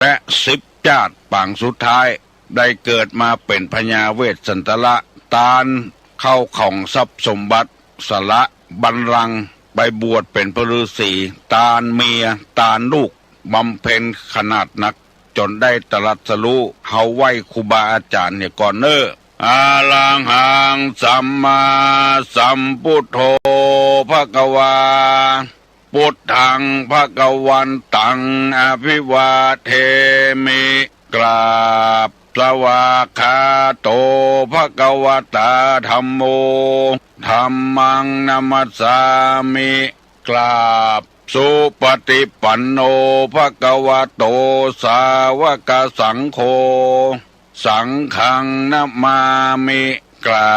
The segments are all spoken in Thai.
และ10 ชาติปางสุดท้ายได้เกิดมาเป็นพญาเวสสันตละตาลเข้าของทรัพย์สมบัติสละบัลลังก์ไปบวชเป็นพระฤาษีตาลเมียตาลลูกบำเพ็ญขนาดหนักจนได้ตรัสรู้เฮาไหวครูบาอาจารย์เนี่ยก่อนเนออาลังหังสัมมาสัมพุทโธภควาพุทธังภควันตังอภิวาเทมิกราบสวากขาโตภควตาธัมโมธัมมังนัมสสามิกราบสุปฏิปันโนภควโตสาวกสังโฆสังฆังนะมามิกรา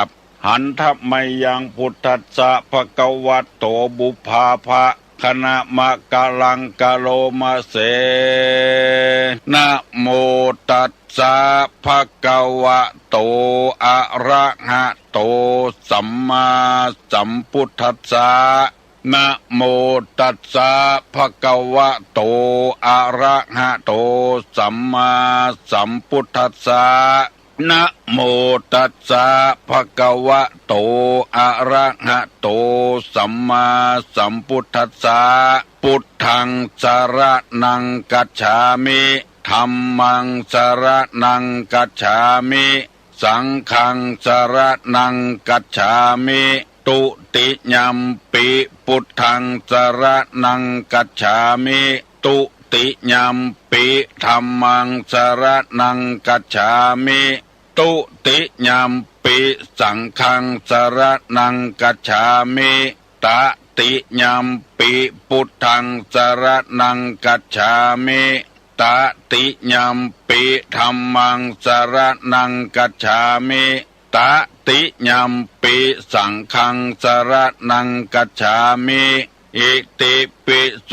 บหันทัพไมยังพุทธัสสะภควโตบุพาภะคณะมะกะลังกะโลมาเสนะโมตัสสะภะคะวะโตอะระหะโตสัมมาสัมพุทธัสสะนะโมตัสสะภะคะวะโตอะระหะโตสัมมาสัมพุทธัสสะนะโมตัสสะภะคะวะโตอะระหะโตสัมมาสัมพุทธัสสะพุทธังสรณังกัจฉามิธัมมังสรณังกัจฉามิสังฆังสรณังกัจฉามิตุติยัมปิพุทธังสรณังกัจฉามิตุติยัมปิธัมมังสรณังกัจฉามิตุติยัมปิสังฆังสรณังกัจฉามิตติยัมปิพุทธังสรณังกัจฉามิตติยัมปิธัมมังสรณังกัจฉามิตติยัมปิสังฆังสรณังกัจฉามิอิติปิโส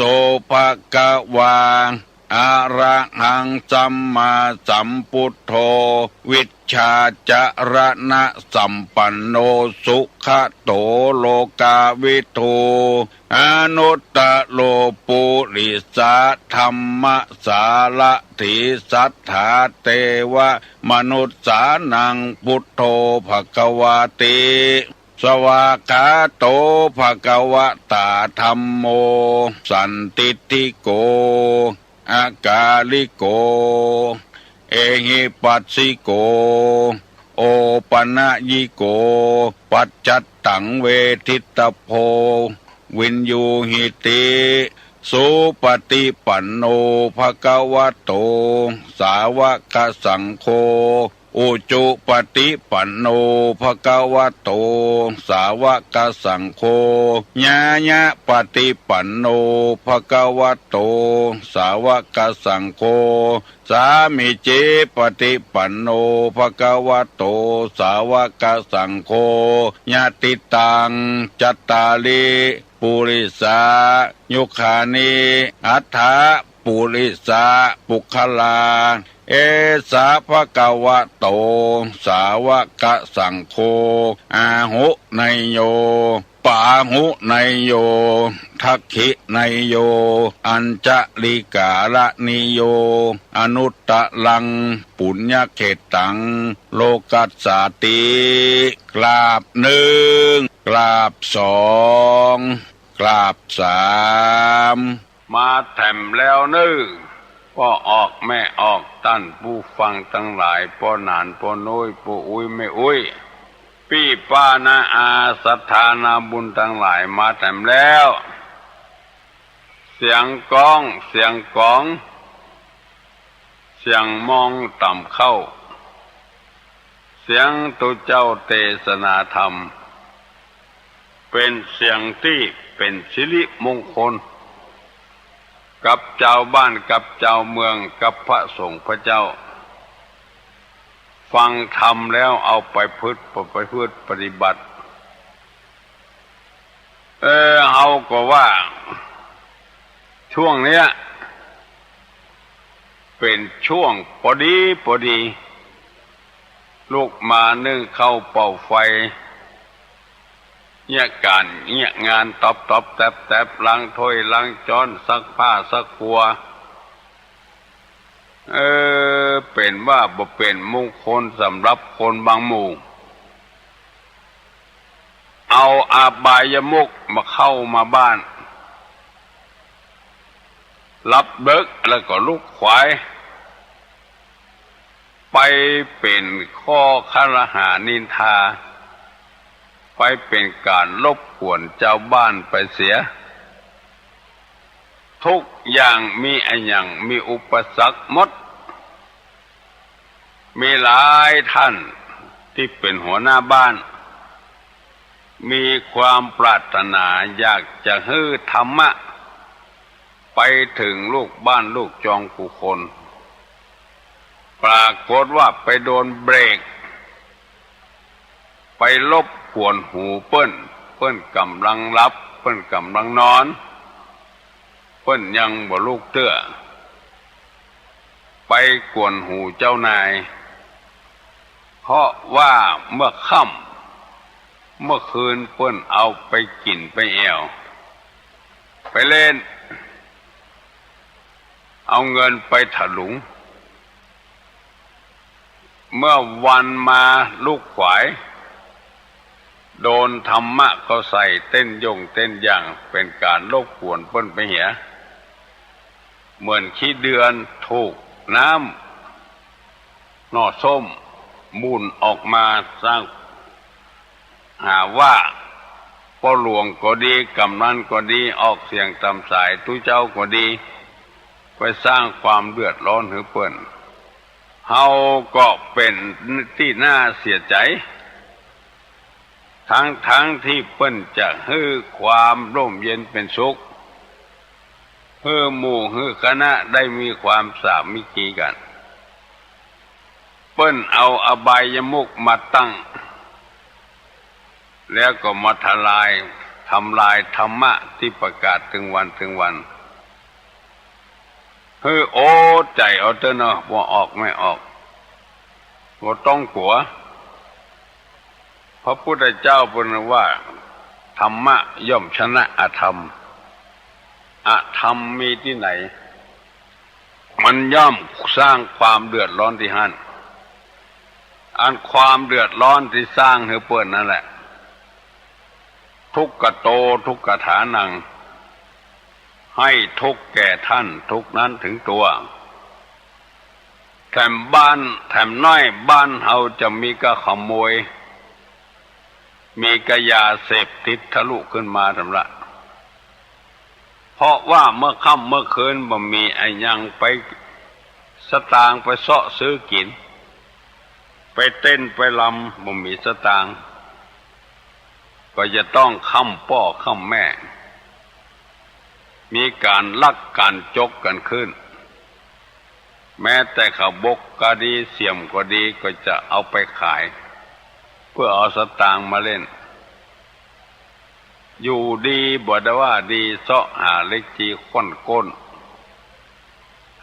ภะคะวาอะระหังสัมมาสัมพุทโธวิชชาจรณะสัมปันโนสุขโตโลกาวิทูอนุตตโลปุริสาธัมมสาละถิสัทธาเตวะมนุสสานังพุทโธภควาติสวากขาโตภควตาธัมโมสันติติโกอากาลิโกเอหิปัสสิโกโอปนะยิโกปัจจัตตังเวทิตโพวินยูหิติสุปฏิปันโนภควโตสาวกสังโฆอุจุปฏิปันโนภควโตสาวกสังโฆญาญะปฏิปันโนภควโตสาวกสังโฆสามิเจปฏิปันโนภควโตสาวกสังโฆญาติตังจัตตาลิปุริสายุคานิอัฏฐะปุริสาปุคลาเอสาภะคะวะโตสาวกสังโฆอาหุไนโยปาหุไนโยทักขิไนโยอัญจลิกาละนิโยอนุตตะลังปุญญเขตังโลกัสสาติกราบหนึ่งกราบสองกราบสามมาแถมแล้วนึกพ่อออกแม่ออกตั้นผู้ฟังทั้งหลายพ่อนานพ่อน้อยพ่ออุ้ยแม่อุ้ยพี่ป้านาอาศรัทธานาบุญทั้งหลายมาแถมแล้วเสียงกองเสียงกองเสียงมองต่ำเข้าเสียงตัวเจ้าเทศนาธรรมเป็นเสียงที่เป็นสิริมงคลกับเจ้าบ้านกับเจ้าเมืองกับพระสงฆ์พระเจ้าฟังธรรมแล้วเอาไปพฤติปฏิบัติเอาก็ว่าช่วงเนี้ยเป็นช่วงพอดีลูกมานึ่งเข้าเป่าไฟเนี่ยการเนี่ยงานตอบแตบล้างถ้วยล้างช้อนซักผ้าซักครัว เป็นว่าบ่เป็นมงคลสำหรับคนบางหมู่เอาอาบายมุขมาเข้ามาบ้านรับเบิกแล้วก็ลุกขวายไปเป็นข้อคารหานินทาไปเป็นการรบกวนเจ้าบ้านไปเสียทุกอย่างมีอันอย่างมีอุปสรรคหมดมีหลายท่านที่เป็นหัวหน้าบ้านมีความปรารถนาอยากจะให้ธรรมะไปถึงลูกบ้านลูกจองผู้คนปรากฏว่าไปโดนเบรกไปรบกวนหูเปิ้นกำลังรับเปิ้นกำลังนอนเปิ้นยังบ่ลูกเตื้อไปกวนหูเจ้านายเพราะว่าเมื่อค่ำเมื่อคืนเปิ้นเอาไปกินไปแอวไปเล่นเอาเงินไปถลุงเมื่อวันมาลูกขวายโดนธรรมะเขาใส่เต้นยงเต้นย่างเป็นการรบกวนเปิ้นไปเหียเหมือนขี้เดือนถูกน้ำนอส้มมูลออกมาสร้างหาว่าพ่อหลวงก็ดีกำนันก็ดีออกเสียงตามสายทุเจ้าก็ดีไปสร้างความเดือดร้อนให้เปิ้นเฮาก็เป็นที่น่าเสียใจทั้งที่เปิ้นจะให้ความร่มเย็นเป็นสุขให้หมู่ให้คณะได้มีความสามัคคีกันเปิ้นเอาอบายมุขมาตั้งแล้วก็มาทำลายธรรมะที่ประกาศถึงวันเฮ้ยโอ้ใจเอาเถอะเนาะบ่ออกไม่ออกบ่ต้องกลัวพระพุทธเจ้าพูดว่าธรรมะย่อมชนะอธรรมอธรรมมีที่ไหนมันย่อมสร้างความเดือดร้อนที่หั่นอันความเดือดร้อนที่สร้างให้เปิ้นนั่นแหละทุกขโตทุกขฐานังให้ทุกแก่ท่านทุกนั้นถึงตัวแถมน้อยบ้านเฮาจะมีก็ขโมยมีกยาเสพติดทะลุขึ้นมาทำละเพราะว่าเมื่อค่ำเมื่อคืนบ่มีไอ้ยังไปสตางค์ไปเสาะซื้อกินไปเต้นไปลำบ่มีสตางค์ก็จะต้องค้ำพ่อค้ำแม่มีการลักการจกกันขึ้นแม้แต่ขบกก็ดีเสี่ยมก็ดีก็จะเอาไปขายเพื่อเอาสตางค์มาเล่นอยู่ดีบ่ได้ว่าดีเสาะหาเล็กจีค้นก้น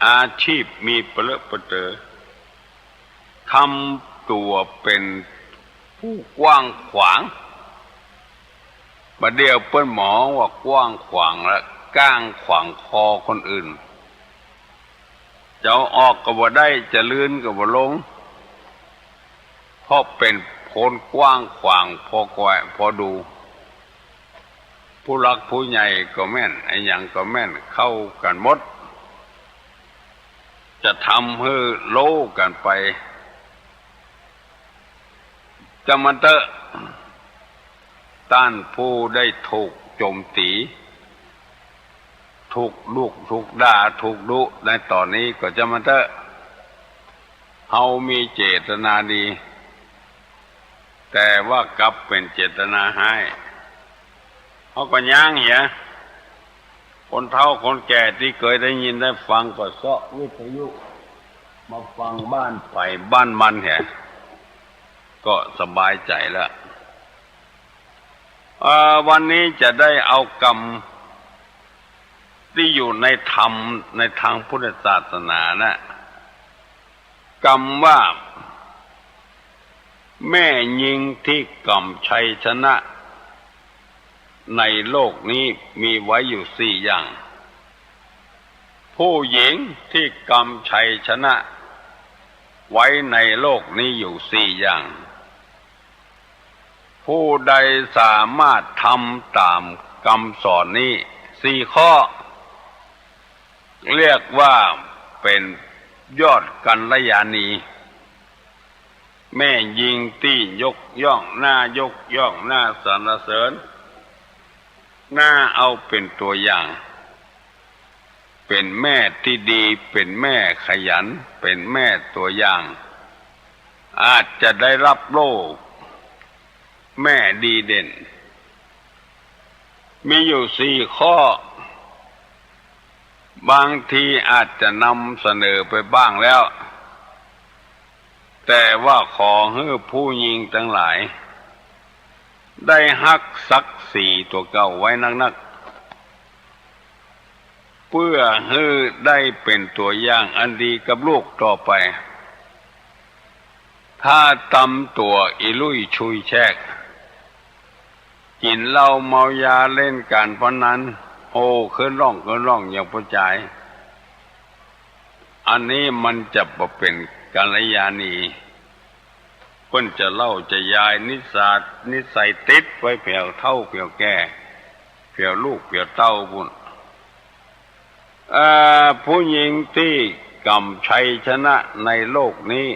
อาชีพมีเปลือกเปเตอทำตัวเป็นผู้กว้างขวางบัดเดียวเปิ้นหมอว่ากว้างขวางและก้างขวางคอคนอื่นจะออกก็บ่ได้จะลื่นก็บ่ลงเพราะเป็นโพนกว้างขวางพอก่อยพอดูผู้รักผู้ใหญ่ก็แม่นไอ้หยังก็แม่นเข้ากันหมดจะทำให้โลกันไปจะมันเตอะต้านผู้ได้ถูกโจมตีถูกลูกถูกด่าถูกดุในตอนนี้ก็จะมันเตอะเฮามีเจตนาดีแต่ว่ากลับเป็นเจตนาให้เขาก็ย่างเหี้ยคนเฒ่าคนแก่ที่เคยได้ยินได้ฟังก็เสาะวิทยุมาฟังบ้านไผ่บ้านมันเหี้ยก็สบายใจแล้ววันนี้จะได้เอากรรมที่อยู่ในธรรมในทางพุทธศาสนานะกรรมว่าแม่ยิงที่กำชัยชนะในโลกนี้มีไว้อยู่4 อย่างผ ผู้หญิงที่กำชัยชนะไว้ในโลกนี้อยู่สี่อย่างผู้ใดสามารถทำตามคำสอนนี้สี่ข้อเรียกว่าเป็นยอดกัลยาณีแม่ยิงที่ยกย่องหน้ายกย่องหน้าสรรเสริญหน้าเอาเป็นตัวอย่างเป็นแม่ที่ดีเป็นแม่ขยันเป็นแม่ตัวอย่างอาจจะได้รับโล่แม่ดีเด่นมีอยู่สี่ข้อบางทีอาจจะนำเสนอไปบ้างแล้วแต่ว่าขอให้ผู้หญิงทั้งหลายได้ฮักศักดิ์ศรีตัวเก่าไว้นักๆเพื่อให้ได้เป็นตัวอย่างอันดีกับลูกต่อไปถ้าตำตัวอิลุยชุยแชกกินเหล้าเมายาเล่นการพนันโอ้ขึ้นร่องอย่างผู้ชายอันนี้มันจะเป็นกัลยาณีเพิ่นจะเล่าจะยายนิสัยติดไว้เผียวเท่าเผียวแก่เผียวลูกเผียวเต้าบุญผู้หญิงที่กำชัยชนะในโลกนี้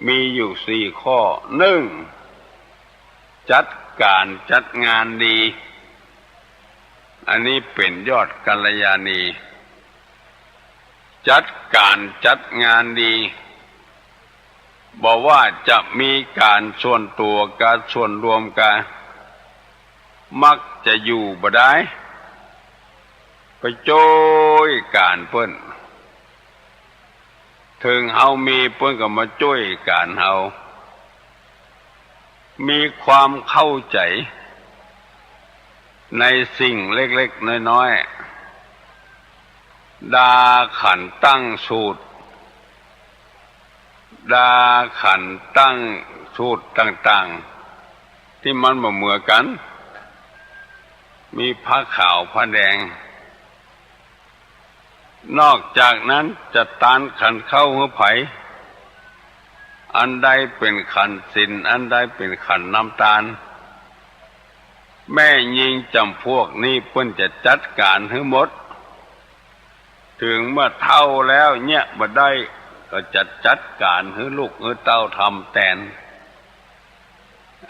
มีอยู่สี่ข้อหนึ่งจัดการจัดงานดีอันนี้เป็นยอดกัลยาณีจัดการจัดงานดีบอกว่าจะมีการส่วนตัวการส่วนรวมกันมักจะอยู่บ่ได้ไปโจ้ยการเพิ่นถึงเฮามีเพิ่นก็มาช่วยการเฮามีความเข้าใจในสิ่งเล็กๆน้อยๆดาขันตั้งสูตรดาขันตั้งสูตรต่างๆที่มันบ่เหมือนกันมีผ้าขาวผ้าแดงนอกจากนั้นจะตานขันเข้าหัวไผอันใดเป็นขันสินอันใดเป็นขันน้ำตาลแม่ยิงจำพวกนี้เพิ่นจะจัดการให้หมดถึงเมื่อเท่าแล้วเนี่ยบ่ได้ก็จะจัดการให้ลูกให้เต้าทำแทน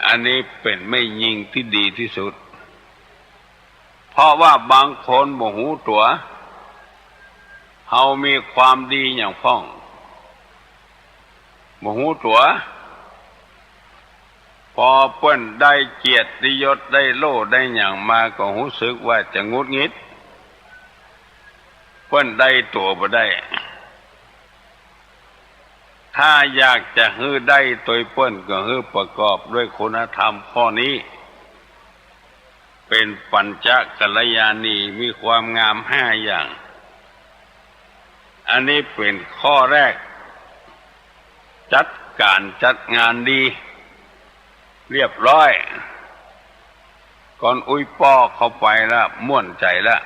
อันนี้เป็นแม่ยิงที่ดีที่สุดเพราะว่าบางคนบ่หูตัวเฮามีความดีอย่างพ้องบ่หูตัวพอเพิ่นได้เกียรติยศได้โล่ได้หยังมาก็รู้สึกว่าจะงุดหงิดเพิ่นได้ตัวบ่ได้ถ้าอยากจะฮื้อได้ตัวเพิ่นก็ฮื้อประกอบด้วยคุณธรรมข้อนี้เป็นปัญจกัลยาณีมีความงามห้าอย่างอันนี้เป็นข้อแรกจัดการจัดงานดีเรียบร้อยก่อนอุ้ยป้อเข้าไปแล้วม่วนใจแล้ว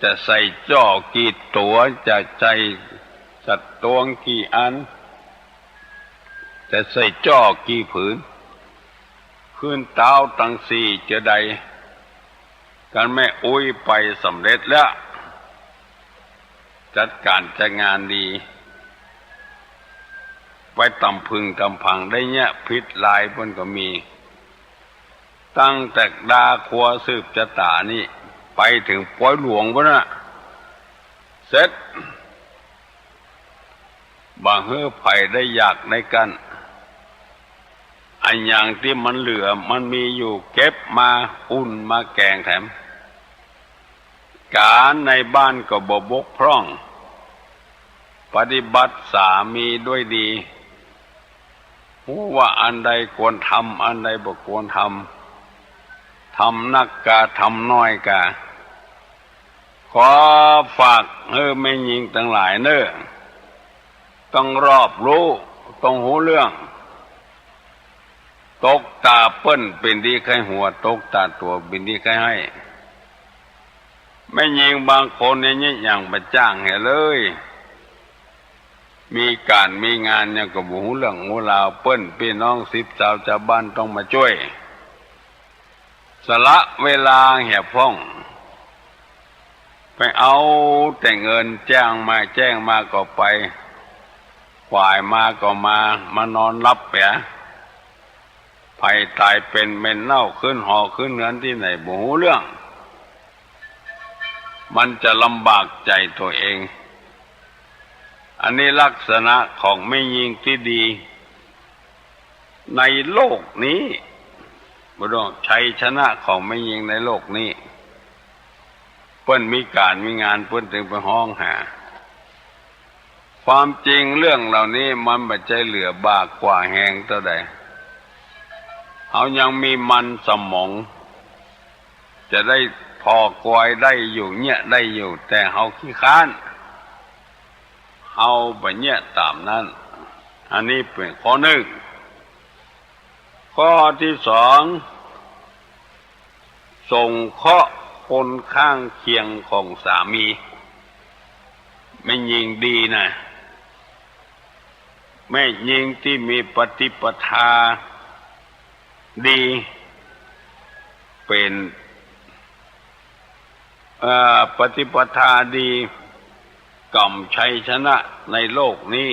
จะใส่จ่อกี่ตัวจะใส่สัตว์ตวงกี่อันจะใส่จ่อกี่ผืนขึ้นเต้าตั้งสี่จะใดกันแม่อุ้ยไปสำเร็จแล้วจัดการจัดงานดีไว้ตำพึงตำพังได้เนี่ยพิษลายเพิ่นก็มีตั้งแต่ดาครัวสืบชะตานี่ไปถึงปอยหลวงพุ่นน่ะเสร็จบางเฮือไผ่ได้อยากในกันอันอย่างที่มันเหลือมันมีอยู่เก็บมาอุ่นมาแกงแถมการในบ้านก็บ่บกพร่องปฏิบัติสามีด้วยดีรู้ว่าอันใดควรทำอันใดบ่ควรทำนักกะทำน้อยกะขอฝากแม่หญิงทั้งหลายเน้อต้องรอบรู้ต้องหูเรื่องตกตาเปิ้นเป็นดีใครหัวตกตาตัวเป็นดีใครให้ ไม่ยิงบางคนเนี่ยอย่างประจ้างเหเลยมีการมีงานเนี่ยก็บ่ฮู้เรื่องฮู้ราวเปิ้นพี่น้อง10 ชาวบ้านต้องมาช่วยสละเวลาเหี่ยพ้องไปเอาแต่เงินแจ้งมาก็ไปฝ่ายมาก็มานอนรับแปะภัยตายเป็นเม็นเน่าขึ้นหอขึ้นเงินที่ไหนบ่ฮู้เรื่องมันจะลำบากใจตัวเองอันนี้ลักษณะของไม่ยิงที่ดีในโลกนี้บ่ต้องชัยชนะของไม่ยิงในโลกนี้เพิ่นมีการมีงานเพิ่นถึงไปห้องหาความจริงเรื่องเหล่านี้มันบ่ใจเหลือบากกว่าแหงเท่าใดเขายังมีมันสมองจะได้พอกอยได้อยู่เนี่ยได้อยู่แต่เขาขี้ค้านเอาแบบเนี้ยตามนั้นอันนี้เป็นข้อหนึ่งข้อที่สองส่งเคราะห์คนข้างเคียงของสามีไม่ยิงดีนะไม่ยิงที่มีปฏิปทาดีเป็นปฏิปทาดีกำชัยชนะในโลกนี้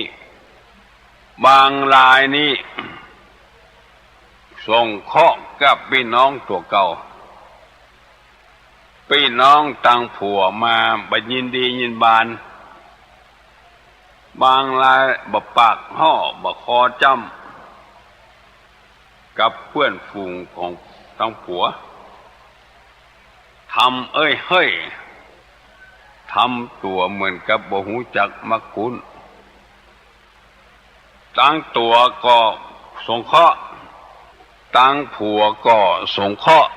บางรายนี้ส่งเคราะห์กับพี่น้องตัวเก่าพี่น้องต่างผัวมาบ่ยินดียินบานบางรายบ่ปากห่อบ่คอจ้ำกับเพื่อนฝูงของต่างผัวทำเฮ้ยทำตัวเหมือนกับบ่ฮู้จักมักคุ้นตั้งตัวก็สงเคราะห์ตั้งผัวก็สงเคราะห์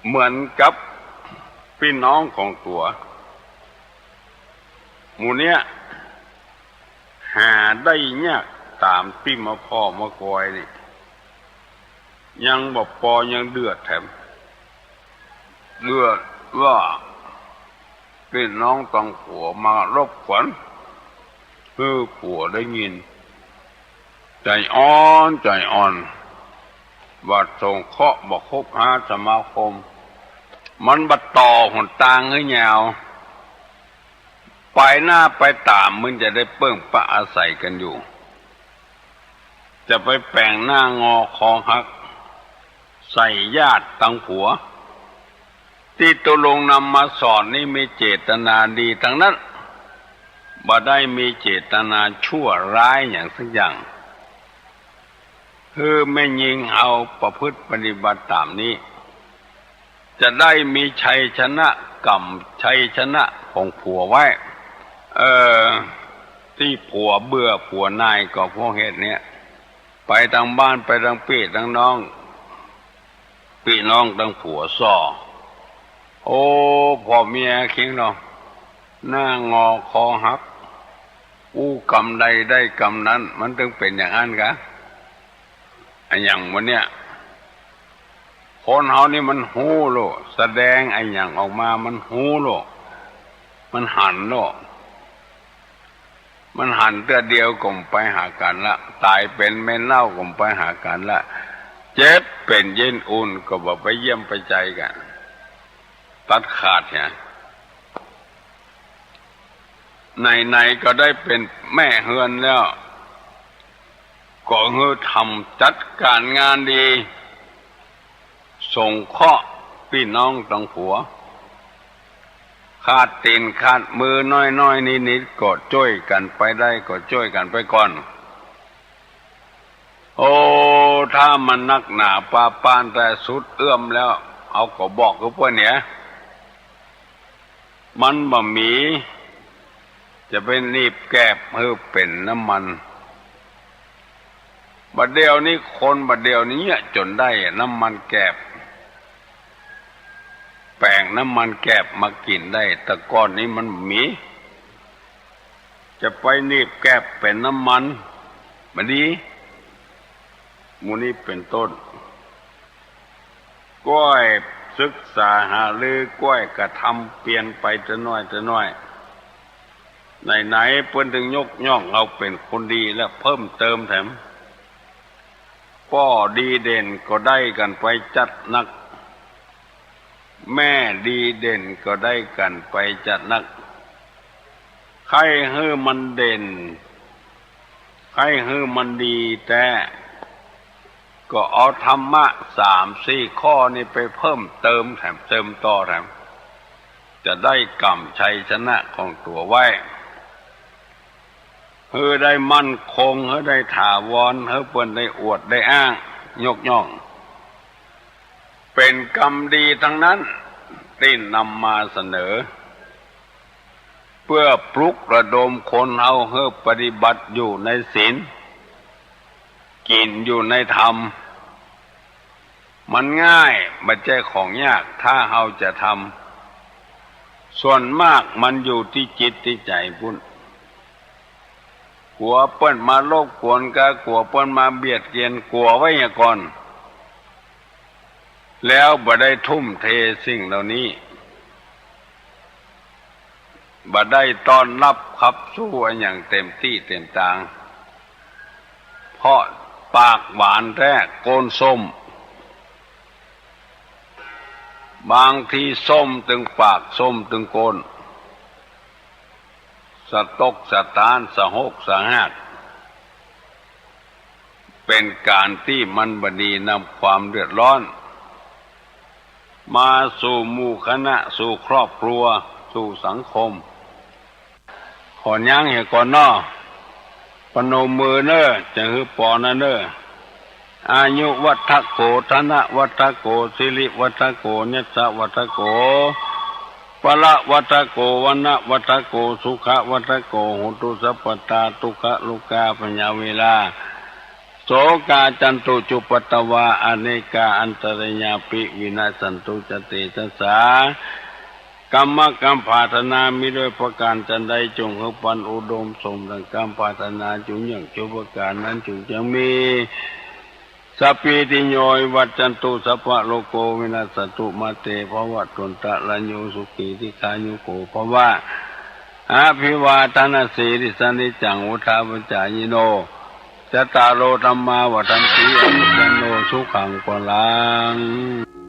เหมือนกับพี่น้องของตัวหมู่เนี้ยหาได้ยากตามที่มาพ่อมากอยนี่ยังบ่พอยังเดือดแถมเลือดว่าพี่น้องต้องผัวมารบกวนเพื่อผัวได้ยินใจอ่อนบัดส่งเคราะห์บ่คบหาสมาคมมันบัดต่อหนทางให้ยาวไปหน้าไปตามมึงจะได้เปิ้งปะอาศัยกันอยู่จะไปแปลงหน้างอคอหักใส่ญาติตั้งผัวที่ตกลงนำมาสอนนี่มีเจตนาดีทั้งนั้นบ่ได้มีเจตนาชั่วร้ายอย่างสักอย่างคือไม่ยิงเอาประพฤติปฏิบัติตามนี้จะได้มีชัยชนะกำชัยชนะของผัวไว้ที่ผัวเบื่อผัวนายก็เพราะเหตุเนี้ยไปทางบ้านไปทางพี่ทางน้องพี่น้องทางผัวซ้อโอ้พ่อเมียเคียงเนาะหน้างอคอหักกรรมใดได้กรรมนั้นมันถึงเป็นอย่างนั้นกะอย่างวันเนี้ยคนเฮานี่มันหู้โลแสดงไอ้อย่างออกมามันหู้โลมันหันโลมันหันเตื้อเดียวก็ไปหากันละตายเป็นไม่เน่าก็ไปหากันละเจ็บเป็นเย็นอุ่นก็บ่ไปเยี่ยมไปใจกันตัดขาดเนี่ยไหนก็ได้เป็นแม่เฮือนแล้วก็ทำจัดการงานดีส่งเคราะห์พี่น้องตั้งผัวขาดตีนขาดมือน้อยนิดก็ช่วยกันไปได้ก็ช่วยกันไปก่อนโอ้ถ้ามันนักหนาปาปานแต่สุดเอื้อมแล้วเอาก็บอกกับพวกเนี่ยมันบ่มีจะเป็นนีบแกบเป็นน้ำมันบัดเดียวนี้คนบัดเดียวนี้จนได้น้ำมันแกบแปลงน้ำมันแกบมากินได้แต่ก่อนนี้มันมีจะไปนีบแกบเป็นน้ำมันบัดนี้มูนี้เป็นต้นก้อย ศึกษาหาลือกล้วยกระทำเปลี่ยนไปจะน้อยไหนเพิ่นถึงยกย่องเอาเป็นคนดีและเพิ่มเติมแถมพ่อดีเด่นก็ได้กันไปจัดนักแม่ดีเด่นก็ได้กันไปจัดนักใครฮื้อมันเด่นใครฮื้อมันดีแต่ก็เอาธรรมะ3-4 ข้อนี้ไปเพิ่มเติมแถมเติมต่อแถมจะได้กำชัยชนะของตัวไว้เฮือได้มั่นคงเฮือได้ถาวรเฮือเปิ้นได้อวดได้อ้างยกย่องเป็นกรรมดีทั้งนั้นที่นำมาเสนอเพื่อปลุกระดมคนเอาเฮือปฏิบัติอยู่ในศีลกินอยู่ในธรรมมันง่ายไม่ใช่ของยากถ้าเฮาจะทำส่วนมากมันอยู่ที่จิตที่ใจพุ่นกลัวเปิ้นมาโลกกวนก็กลัวเปิ้นมาเบียดเบียนกลัวไว้ก่อนแล้วบ่ได้ทุ่มเทสิ่งเหล่านี้บ่ได้ต้อนรับขับสู้อย่างเต็มที่เต็มทางเพราะปากหวานแท้โกนส้มบางทีส้มถึงปากส้มถึงโกนสะตกสะตานสะหกสะหากเป็นการที่มันบดีนำความเดือดร้อนมาสู่หมู่คณะสู่ครอบครัวสู่สังคมขอยั้งให้ก่อนน้อปนมมือเน้อจะฮือปอนะเน้ออายุวัฏโกธนะวัฏโกสิริวัฏโกเนสสะวัฏโกปละวัฏโกวนะวัฏโกสุขวัฏโกโหตุสัพพตาทุกขลุกาปัญญาเวลาโสกาจันตุจุปตวาอเนกาอันตรญาปิวินาสันตุจติทัสสากรรมกรรมปรารถนามิด้วยประการจันใดจงให้ปันอุดมสมดังกรรมปรารถนาจุอย่างจุประการนั้นจุจะมีสัพพิติโยวัจจันตุสัพพะโลกโกวินาศตุมาเตภวัตุนตะลัญโยสุขีทิคายุโกภวะอาภิวาทนาสีริสนิจังวุธาปัญจายโนจตารโอธัมมาวัฏันติอนุตโนสุขังปะลัง